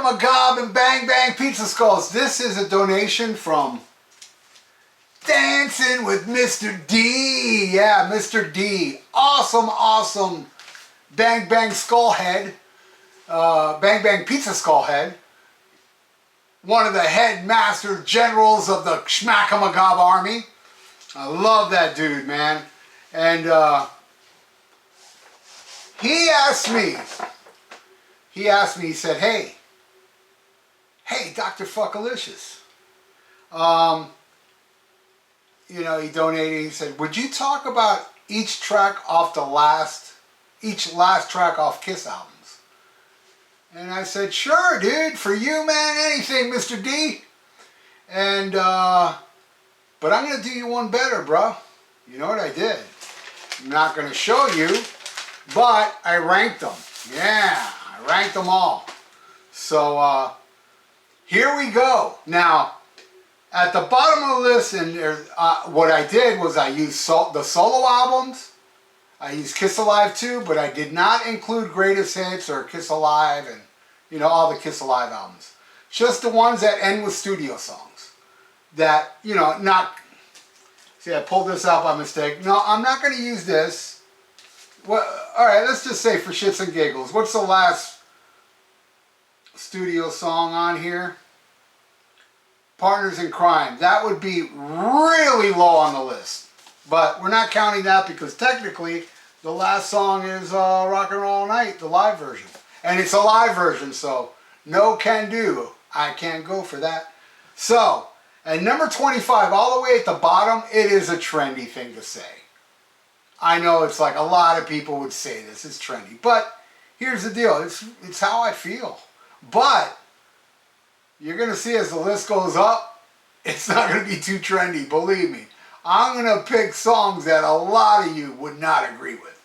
Magob and Bang Bang Pizza Skulls. This is a donation from Dancing with Mr.D. Yeah, Mr.D. Awesome, awesome Bang Bang Skullhead. Bang Bang Pizza Skullhead. One of the headmaster generals of the SHMACKEMAGOB army. I love that dude, man. And he asked me, he said, hey, Dr. Fuckalicious. You know, he donated, he said, would you talk about each track off each last track off Kiss albums? And I said, sure, dude, for you, man, anything, Mr. D. And, but I'm going to do you one better, bro. You know what I did? I'm not going to show you, but I ranked them. Yeah, I ranked them all. So, here we go. Now, at the bottom of the list, and what I did was I used the solo albums. I used Kiss Alive 2, but I did not include Greatest Hits or Kiss Alive and, you know, all the Kiss Alive albums. Just the ones that end with studio songs. That, you know, not... See, I pulled this out by mistake. No, I'm not going to use this. Well, alright, let's just say for shits and giggles. What's the last studio song on here? Partners in Crime. That would be really low on the list. But we're not counting that because technically the last song is Rock and Roll All Night, the live version. And it's a live version, so no can do. I can't go for that. So, at number 25, all the way at the bottom, it is a trendy thing to say. I know it's like a lot of people would say this, it's trendy. But here's the deal, it's how I feel. But you're going to see as the list goes up, it's not going to be too trendy, believe me. I'm going to pick songs that a lot of you would not agree with.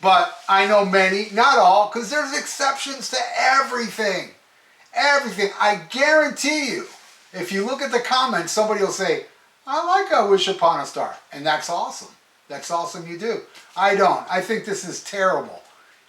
But I know many, not all, because there's exceptions to everything. Everything. I guarantee you, if you look at the comments, somebody will say, I like I Wish Upon a Star. And that's awesome. That's awesome you do. I don't. I think this is terrible.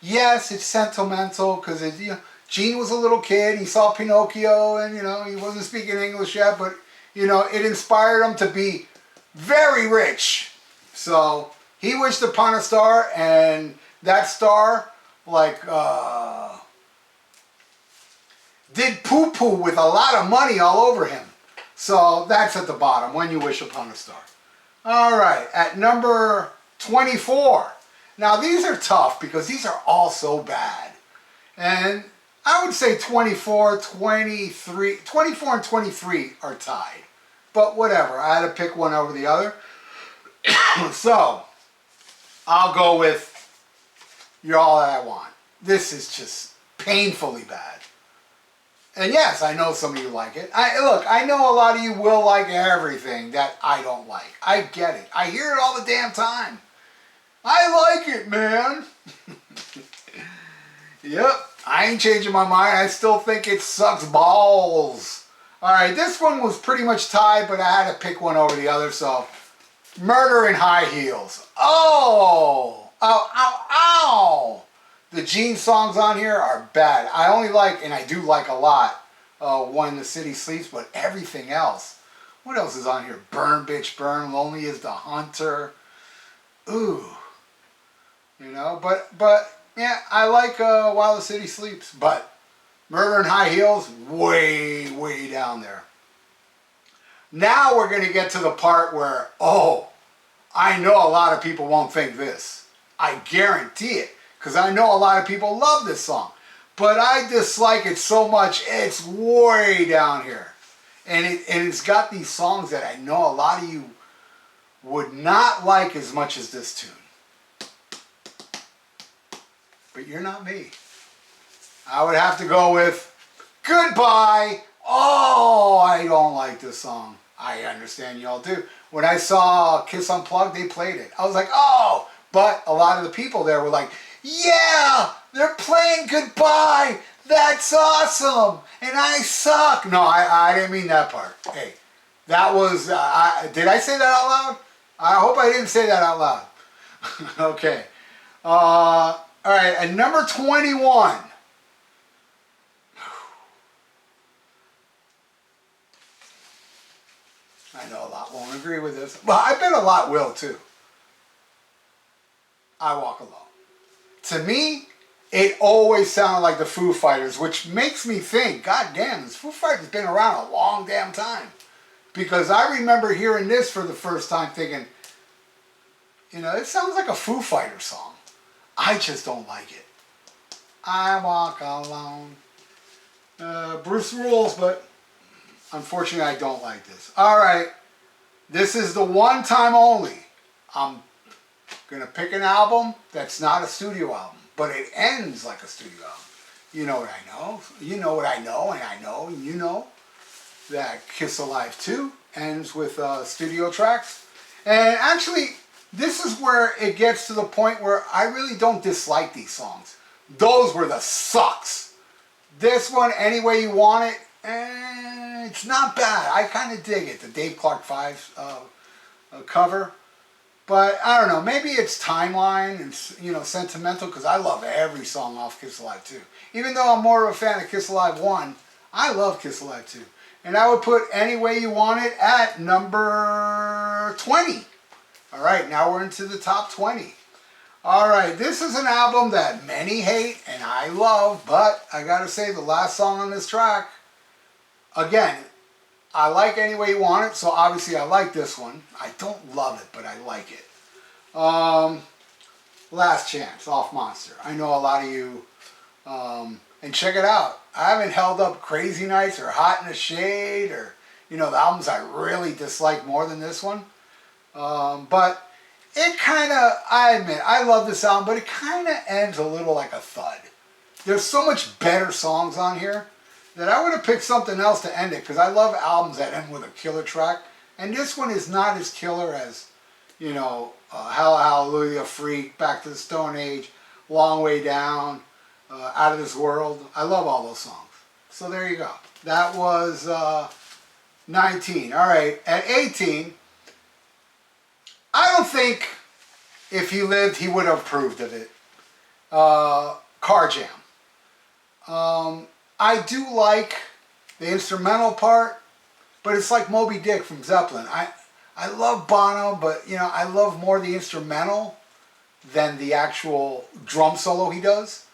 Yes, it's sentimental because you know, Gene was a little kid. He saw Pinocchio and, you know, he wasn't speaking English yet, but, you know, it inspired him to be very rich. So he wished upon a star, and that star, like, did poo-poo with a lot of money all over him. So that's at the bottom, When You Wish Upon a Star. All right, at number 24. Now these are tough because these are all so bad. And I would say 24, 23, 24 and 23 are tied. But whatever, I had to pick one over the other. So, I'll go with You're All That I Want. This is just painfully bad. And yes, I know some of you like it. Look, I know a lot of you will like everything that I don't like. I get it. I hear it all the damn time. I like it, man. Yep, I ain't changing my mind. I still think it sucks balls. Alright, this one was pretty much tied, but I had to pick one over the other, so... Murder in High Heels. Oh! Ow, ow, ow! The Gene songs on here are bad. I only like, and I do like a lot, When the City Sleeps, but everything else. What else is on here? Burn, Bitch, Burn, Lonely is the Hunter. Ooh. You know, but yeah, I like While the City Sleeps, but Murder in High Heels, way, way down there. Now we're going to get to the part where, oh, I know a lot of people won't think this. I guarantee it, because I know a lot of people love this song. But I dislike it so much, it's way down here. And it's got these songs that I know a lot of you would not like as much as this tune. But you're not me. I would have to go with Goodbye. Oh, I don't like this song. I understand y'all do. When I saw Kiss Unplugged, they played it. I was like, oh, but a lot of the people there were like, yeah, they're playing Goodbye. That's awesome. And I suck. No, I didn't mean that part. Hey, that was, did I say that out loud? I hope I didn't say that out loud. Okay. All right, at number 21. I know a lot won't agree with this. Well, I bet a lot will too. I Walk Alone. To me, it always sounded like the Foo Fighters, which makes me think, God damn, this Foo Fighters been around a long damn time. Because I remember hearing this for the first time thinking, you know, it sounds like a Foo Fighters song. I just don't like it. I walk alone. Bruce rules, but unfortunately I don't like this. Alright, this is the one time only. I'm going to pick an album that's not a studio album, but it ends like a studio album. You know what I know. You know what I know, and I know, and you know that Kiss Alive 2 ends with studio tracks. And actually, this is where it gets to the point where I really don't dislike these songs. Those were the sucks. This one, Any Way You Want It, it's not bad. I kind of dig it, the Dave Clark 5 cover. But I don't know, maybe it's timeline and, you know, sentimental, because I love every song off Kiss Alive 2. Even though I'm more of a fan of Kiss Alive 1, I love Kiss Alive 2. And I would put Any Way You Want It at number 20. All right, now we're into the top 20. All right, this is an album that many hate and I love, but I gotta say the last song on this track, again, I like Any Way You Want It, so obviously I like this one. I don't love it, but I like it. Last Chance, off Monster. I know a lot of you, and check it out. I haven't held up Crazy Nights or Hot in the Shade or, you know, the albums I really dislike more than this one. But it kind of, I admit, I love this album, but it kind of ends a little like a thud. There's so much better songs on here that I would have picked something else to end it, because I love albums that end with a killer track. And this one is not as killer as, you know, Hallelujah, Freak, Back to the Stone Age, Long Way Down, Out of This World. I love all those songs. So there you go. That was 19. All right, at 18, I don't think if he lived he would have approved of it. Car Jam. I do like the instrumental part, but it's like Moby Dick from Zeppelin. I love Bono, but you know, I love more the instrumental than the actual drum solo he does.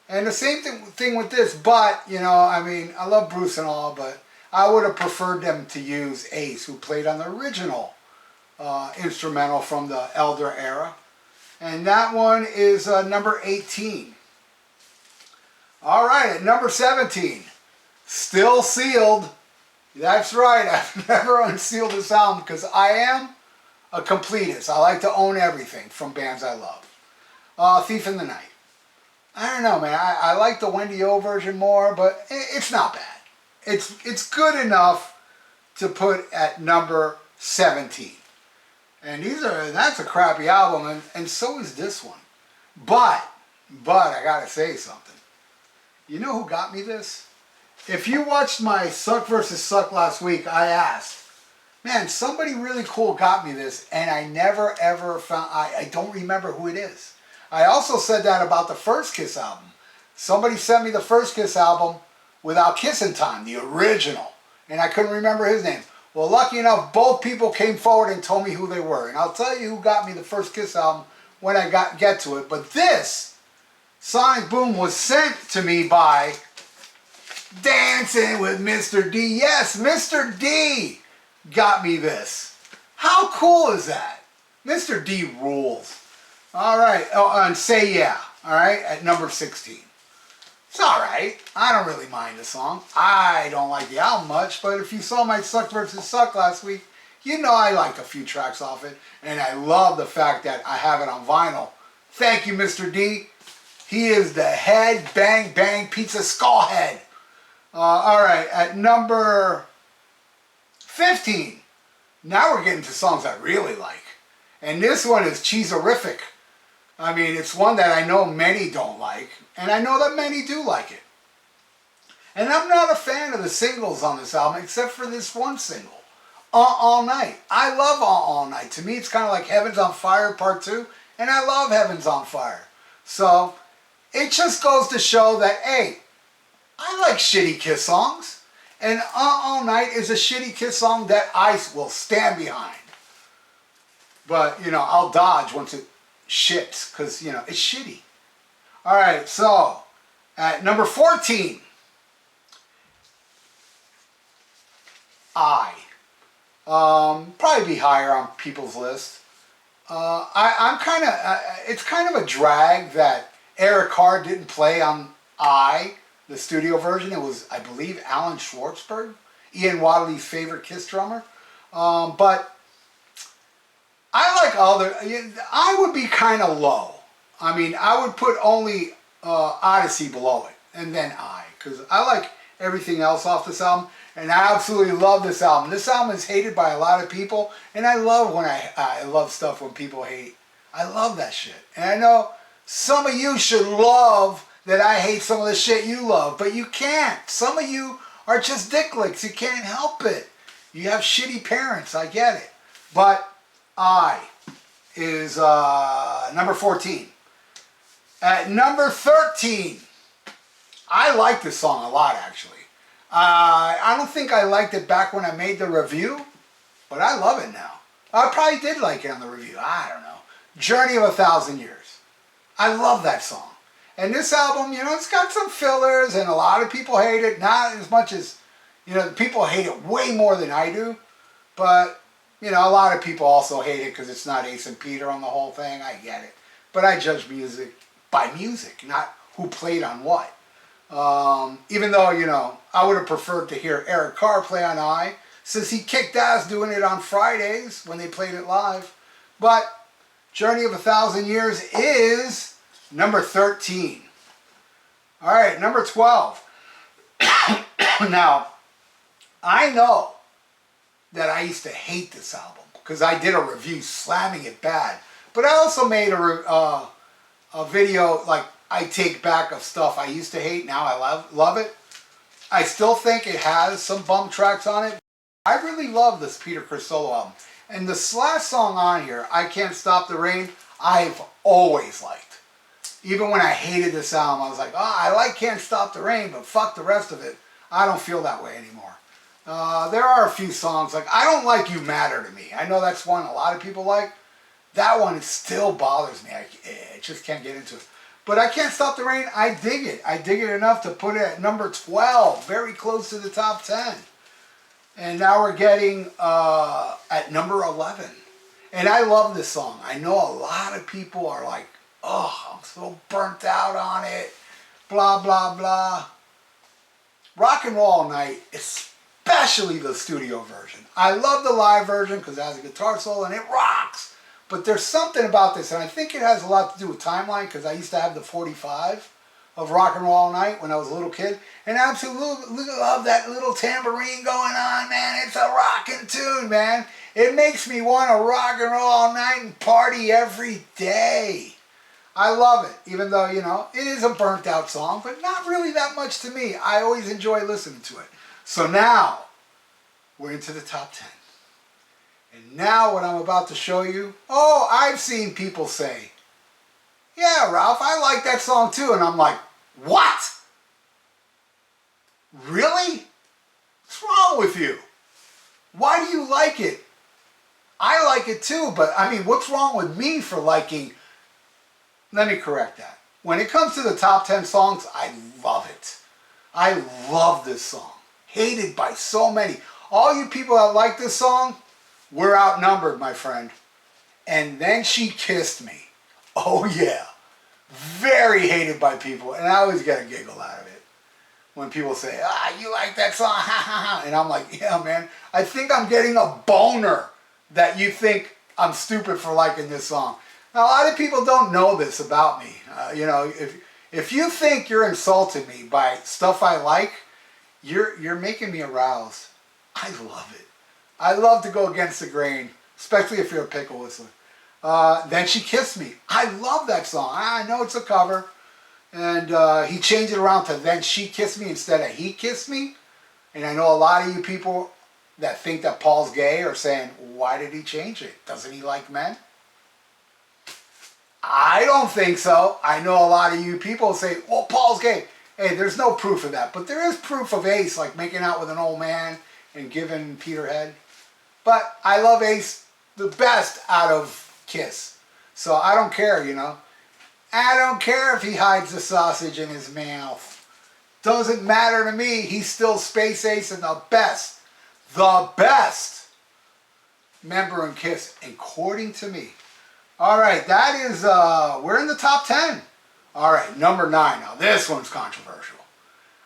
And the same thing with this, but you know, I mean, I love Bruce and all, but I would have preferred them to use Ace, who played on the original instrumental from the Elder era. And that one is number 18. All right, at number 17, Still Sealed. That's right, I've never unsealed this album because I am a completist. I like to own everything from bands I love. Thief in the Night. I don't know, man. I like the Wendy O version more, but it's not bad. It's good enough to put at number 17. And that's a crappy album, and so is this one. But I gotta say something. You know who got me this? If you watched my Suck vs. Suck last week, I asked, man, somebody really cool got me this, and I never ever found, I don't remember who it is. I also said that about the first Kiss album. Somebody sent me the first Kiss album without Kissin' Time, the original, and I couldn't remember his name. Well, lucky enough, both people came forward and told me who they were, and I'll tell you who got me the first Kiss album when I get to it. But this Sonic Boom was sent to me by Dancing with Mr.D. Yes, Mr.D got me this. How cool is that? Mr.D rules. All right. Oh, and Say Yeah. All right, at number 16. It's all right. I don't really mind the song. I don't like the album much, but if you saw my Suck vs. Suck last week, you know I liked a few tracks off it, and I love the fact that I have it on vinyl. Thank you, Mr. D. He is the head bang bang pizza skull head. All right, at number 15. Now we're getting to songs I really like. And this one is Cheeserific. I mean, it's one that I know many don't like, and I know that many do like it. And I'm not a fan of the singles on this album, except for this one single, All Night. I love All Night. To me, it's kind of like Heaven's on Fire Part 2, and I love Heaven's on Fire. So, it just goes to show that, hey, I like shitty Kiss songs. And All Night is a shitty Kiss song that I will stand behind. But, you know, I'll dodge once it shits because, you know, it's shitty. All right, so at number 14, probably be higher on people's list. I'm kind of, it's kind of a drag that Eric Carr didn't play on the studio version. It was, I believe, Alan Schwartzberg, Ian Wadley's favorite Kiss drummer. But I like I would be kind of low. I mean, I would put only Odyssey below it, and then because I like everything else off this album, and I absolutely love this album. This album is hated by a lot of people, and I love when I love stuff when people hate. I love that shit. And I know some of you should love that I hate some of the shit you love, but you can't. Some of you are just dicklicks. You can't help it. You have shitty parents. I get it. But is number 14. At number 13, I like this song a lot, actually. I don't think I liked it back when I made the review, but I love it now. I probably did like it on the review. I don't know. Journey of 1,000 Years. I love that song. And this album, you know, it's got some fillers, and a lot of people hate it. Not as much as, you know, people hate it way more than I do. But, you know, a lot of people also hate it because it's not Ace and Peter on the whole thing. I get it. But I judge music by music, not who played on what. Even though, you know, I would have preferred to hear Eric Carr play on since he kicked ass doing it on Fridays when they played it live. But Journey of 1,000 Years is number 13. All right, number 12. Now, I know that I used to hate this album because I did a review slamming it bad. But I also made a video, like, I take back of stuff I used to hate. Now I love it. I still think it has some bum tracks on it. I really love this Peter Criss solo album. And this last song on here, I Can't Stop the Rain, I've always liked. Even when I hated this album, I was like, oh, I like Can't Stop the Rain, but fuck the rest of it. I don't feel that way anymore. There are a few songs, like, I don't like You Matter to Me. I know that's one a lot of people like. That one, it still bothers me. I just can't get into it. But I Can't Stop the Rain, I dig it. I dig it enough to put it at number 12, very close to the top 10. And now we're getting at number 11. And I love this song. I know a lot of people are like, oh, I'm so burnt out on it, blah, blah, blah. Rock and Roll All Night, especially the studio version. I love the live version because it has a guitar solo and it rocks. But there's something about this, and I think it has a lot to do with timeline because I used to have the 45 of Rock and Roll All Night when I was a little kid. And I absolutely love that little tambourine going on, man. It's a rockin' tune, man. It makes me want to rock and roll all night and party every day. I love it, even though, you know, it is a burnt out song, but not really that much to me. I always enjoy listening to it. So now, we're into the top 10. And now what I'm about to show you, oh, I've seen people say, yeah, Ralph, I like that song too. And I'm like, what? Really? What's wrong with you? Why do you like it? I like it too, but I mean, what's wrong with me for liking? Let me correct that. When it comes to the top 10 songs, I love it. I love this song. Hated by so many. All you people that like this song, we're outnumbered, my friend. And Then She Kissed Me. Oh yeah. Very hated by people. And I always get a giggle out of it. When people say, ah, you like that song? Ha ha ha. And I'm like, yeah, man. I think I'm getting a boner that you think I'm stupid for liking this song. Now, a lot of people don't know this about me. You know, if you think you're insulting me by stuff I like, you're making me aroused. I love it. I love to go against the grain, especially if you're a pickle whistler. Then She Kissed Me. I love that song. I know it's a cover. And he changed it around to Then She Kissed Me instead of He Kissed Me. And I know a lot of you people that think that Paul's gay are saying, why did he change it? Doesn't he like men? I don't think so. I know a lot of you people say, well, Paul's gay. Hey, there's no proof of that, but there is proof of Ace, like making out with an old man and giving Peter head. But I love Ace the best out of Kiss. So I don't care, you know. I don't care if he hides the sausage in his mouth. Doesn't matter to me. He's still Space Ace and the best member in Kiss, according to me. All right, that is, we're in the top 10. All right, number 9. Now, this one's controversial.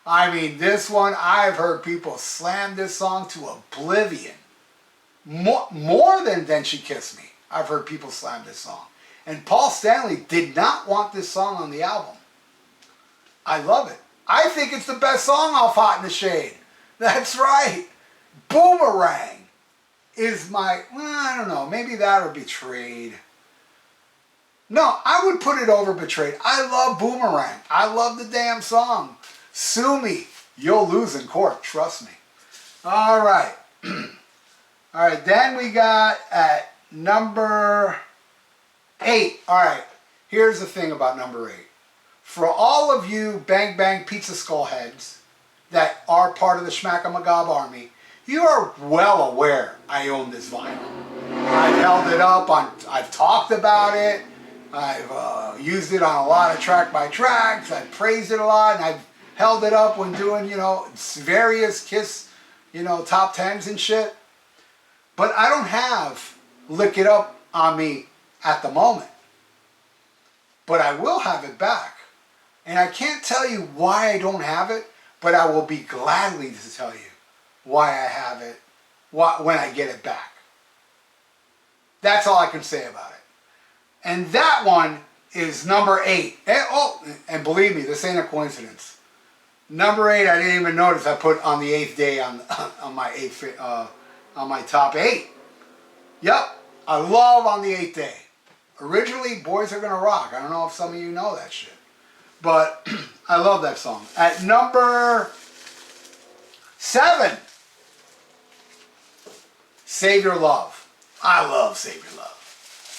I mean, this one, I've heard people slam this song to oblivion. More than She Kissed Me. I've heard people slam this song. And Paul Stanley did not want this song on the album. I love it. I think it's the best song off Hot in the Shade. That's right. Boomerang is my, I don't know, maybe that or Betrayed. No, I would put it over Betrayed. I love Boomerang. I love the damn song. Sue me. You'll lose in court. Trust me. All right. All right, then we got at number 8. All right, here's the thing about number 8. For all of you Bang Bang Pizza Skull heads that are part of the SHMACKEMAGOB army, you are well aware I own this vinyl. I've held it up I've talked about it. I've used it on a lot of track by tracks. I've praised it a lot, and I've held it up when doing, you know, various Kiss, you know, top 10s and shit. But I don't have Lick It Up on me at the moment. But I will have it back. And I can't tell you why I don't have it, but I will be gladly to tell you why I have it when I get it back. That's all I can say about it. And that one is number 8. And believe me, this ain't a coincidence. Number 8, I didn't even notice I put on the 8th day on my top 8. Yep, I love On the 8th Day. Originally, Boys Are Gonna Rock. I don't know if some of you know that shit. But I love that song. At number 7, Save Your Love. I love Save Your Love.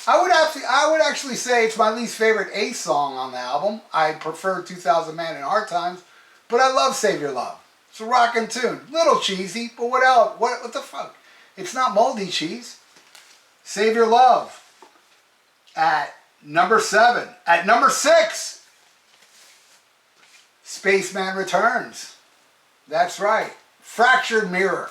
I would actually say it's my least favorite Ace song on the album. I prefer 2000 Man and Hard Times, but I love Save Your Love. It's a rockin' tune. Little cheesy, but what else? What the fuck? It's not moldy cheese. Save Your Love. At number 7. At number 6, Spaceman Returns. That's right. Fractured Mirror.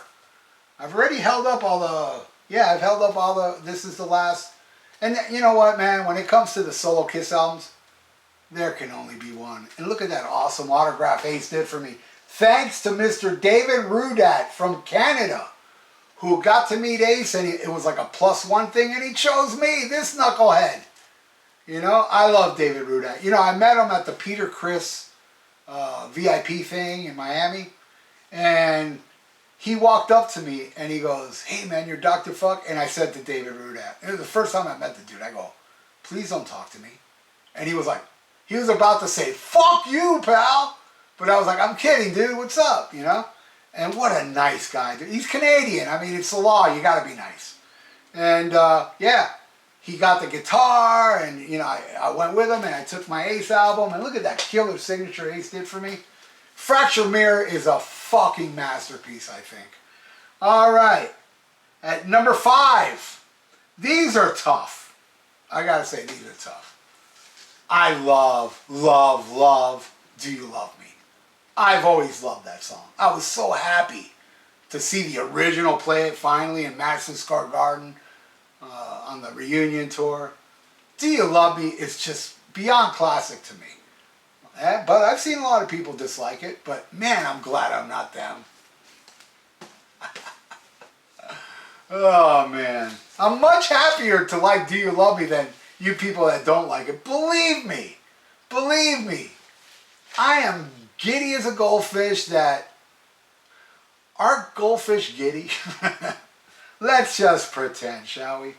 I've already held up all the, I've held up all the, this is the last. And you know what, man? When it comes to the solo Kiss albums, there can only be one. And look at that awesome autograph Ace did for me. Thanks to Mr. David Rudat from Canada, who got to meet Ace, and it was like a +1 thing, and he chose me, this knucklehead. You know, I love David Rudat. You know, I met him at the Peter Criss VIP thing in Miami, and he walked up to me and he goes, "Hey man, you're Dr. FUKK?" And I said to David Rudat, it was the first time I met the dude, I go, "Please don't talk to me." And he was like, he was about to say, "Fuck you, pal." But I was like, "I'm kidding, dude, what's up?" You know? And what a nice guy, dude. He's Canadian. I mean, it's the law, you gotta be nice. And yeah, he got the guitar, and you know, I went with him and I took my Ace album, and look at that killer signature Ace did for me. Fractured Mirror is a fucking masterpiece, I think. All right, at number 5, these are tough. I gotta say, these are tough. I love, love, love Do You Love Me? I've always loved that song. I was so happy to see the original play it finally in Madison Square Garden on the reunion tour. Do You Love Me is just beyond classic to me. But I've seen a lot of people dislike it, but man, I'm glad I'm not them. Oh man. I'm much happier to like Do You Love Me than you people that don't like it. Believe me. Believe me. I am giddy as a goldfish that... Aren't goldfish giddy? Let's just pretend, shall we?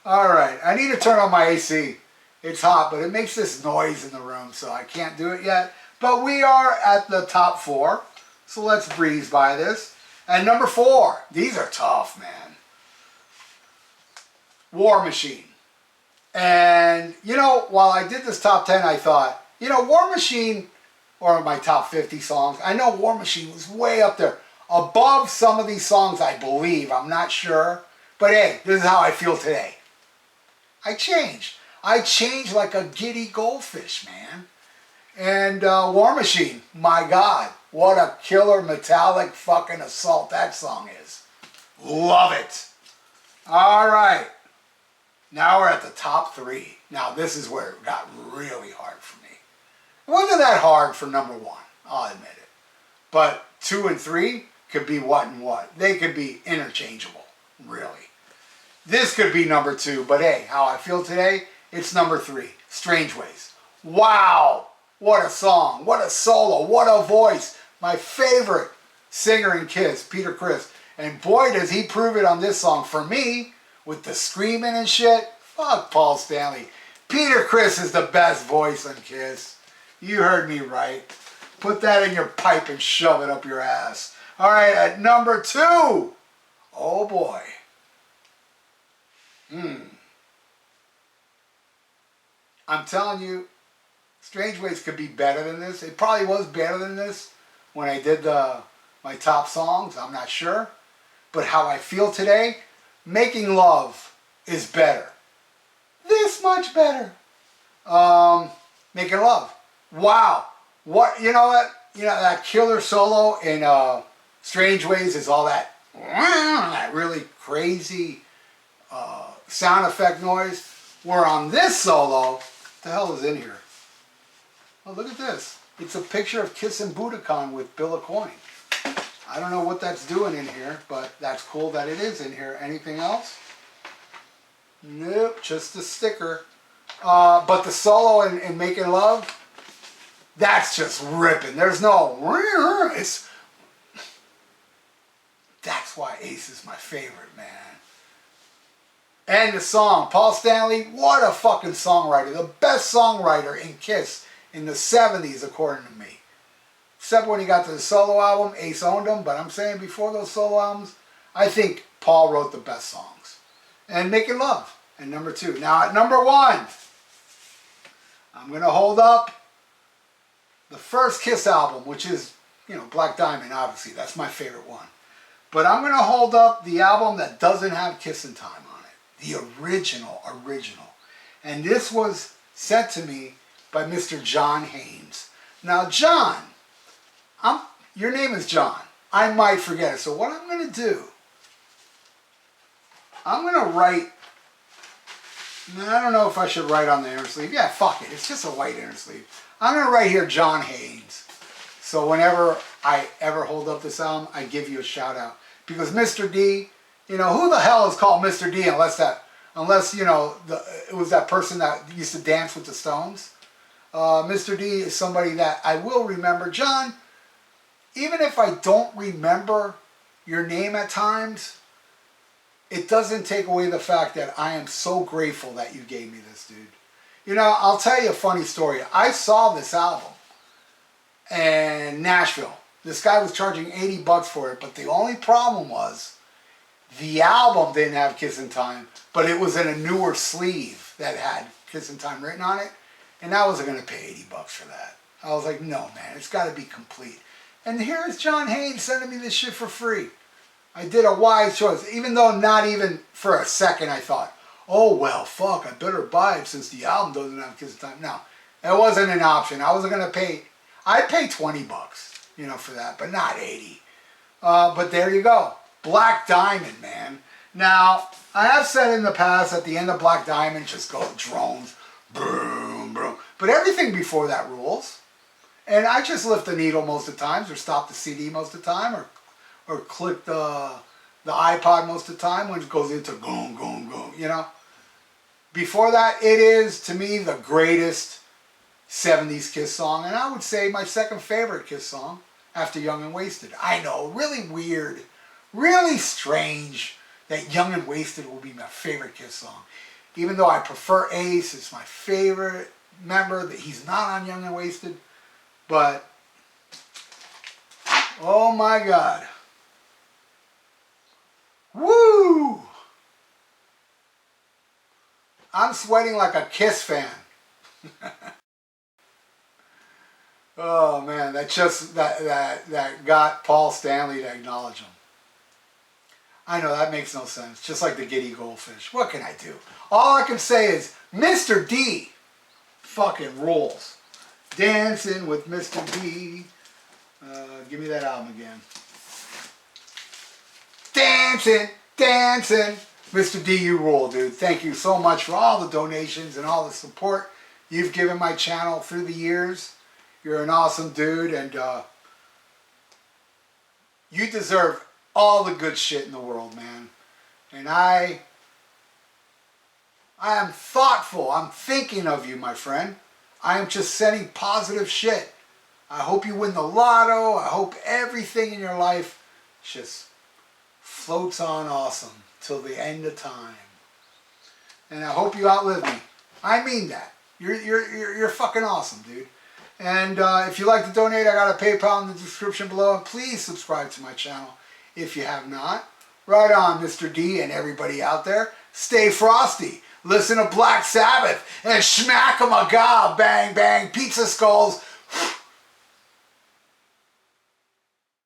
Alright, I need to turn on my AC. It's hot, but it makes this noise in the room, so I can't do it yet. But we are at the top 4, so let's breeze by this. And number 4, these are tough, man. War Machine. And, you know, while I did this top 10, I thought, you know, War Machine or my top 50 songs. I know War Machine was way up there. Above some of these songs, I believe. I'm not sure. But hey, this is how I feel today. I changed. I changed like a giddy goldfish, man. And War Machine, my God, what a killer metallic fucking assault that song is. Love it. All right. Now we're at the top 3. Now this is where it got really hard for me. It wasn't that hard for number 1, I'll admit it. But 2 and 3 could be what and what. They could be interchangeable, really. This could be number 2, but hey, how I feel today, it's number 3, Strangeways. Wow, what a song, what a solo, what a voice. My favorite singer in Kiss, Peter Criss. And boy, does he prove it on this song. For me, with the screaming and shit, fuck Paul Stanley. Peter Criss is the best voice on Kiss. You heard me right. Put that in your pipe and shove it up your ass. All right, at number 2. Oh boy. I'm telling you, Strangeways could be better than this. It probably was better than this when I did my top songs. I'm not sure. But how I feel today, Making Love is better. This much better. Making Love. Wow. What, you know what? You know, that killer solo in Strangeways is all that really crazy sound effect noise. Where on this solo, what the hell is in here? Oh, look at this. It's a picture of Kiss and Budokan with Bill Aucoin. I don't know what that's doing in here, but that's cool that it is in here. Anything else? Nope, just a sticker. But the solo in Making Love, that's just ripping. There's no... That's why Ace is my favorite, man. And the song, Paul Stanley, what a fucking songwriter. The best songwriter in Kiss in the 70s, according to me. Except when he got to the solo album, Ace owned him. But I'm saying before those solo albums, I think Paul wrote the best songs. And Making Love, and number 2. Now at number 1, I'm going to hold up the first Kiss album, which is, you know, Black Diamond, obviously. That's my favorite one. But I'm going to hold up the album that doesn't have Kissin' Time on it. The original. And this was sent to me by Mr. John Haynes. Now, John, your name is John. I might forget it. So what I'm going to do, I'm going to write, I don't know if I should write on the inner sleeve. Yeah, fuck it. It's just a white inner sleeve. I'm going to write here John Haynes. So whenever I ever hold up this album, I give you a shout out. Because Mr. D, you know, who the hell is called Mr. D unless you know, it was that person that used to dance with the Stones. Mr. D is somebody that I will remember. John, even if I don't remember your name at times, it doesn't take away the fact that I am so grateful that you gave me this, dude. You know, I'll tell you a funny story. I saw this album in Nashville. This guy was charging $80 for it, but the only problem was the album didn't have Kissin' Time, but it was in a newer sleeve that had Kissin' Time written on it, and I wasn't going to pay $80 for that. I was like, no, man, it's got to be complete. And here's John Haynes sending me this shit for free. I did a wise choice, even though not even for a second I thought, oh, well, fuck, I better buy it since the album doesn't have Kissin' Time. No, it wasn't an option. I wasn't going to pay, I'd pay $20, you know, for that, but not 80. But there you go. Black Diamond, man. Now, I have said in the past at the end of Black Diamond, just go drones, boom, boom. But everything before that rules. And I just lift the needle most of the times, or stop the CD most of the time, or click the iPod most of the time when it goes into boom, boom, boom, you know. Before that, it is, to me, the greatest 70s Kiss song. And I would say my second favorite Kiss song after Young and Wasted. I know, really weird. Really strange that Young and Wasted will be my favorite Kiss song. Even though I prefer Ace, it's my favorite member, that he's not on Young and Wasted. But, oh my God. Woo! I'm sweating like a Kiss fan. Oh man, that got Paul Stanley to acknowledge him. I know that makes no sense. Just like the giddy goldfish. What can I do? All I can say is Mr.D fucking rules. Dancing with Mr.D. Give me that album again. Dancing, dancing. Mr.D, you rule, dude. Thank you so much for all the donations and all the support you've given my channel through the years. You're an awesome dude, and you deserve all the good shit in the world, man. And I am thoughtful. I'm thinking of you, my friend. I am just sending positive shit. I hope you win the lotto. I hope everything in your life just floats on awesome till the end of time. And I hope you outlive me. I mean that. You're fucking awesome, dude. And if you'd like to donate, I got a PayPal in the description below. And please subscribe to my channel if you have not. Right on, Mr. D and everybody out there. Stay frosty. Listen to Black Sabbath and SHMACKEMAGOB. Bang, bang. Pizza skulls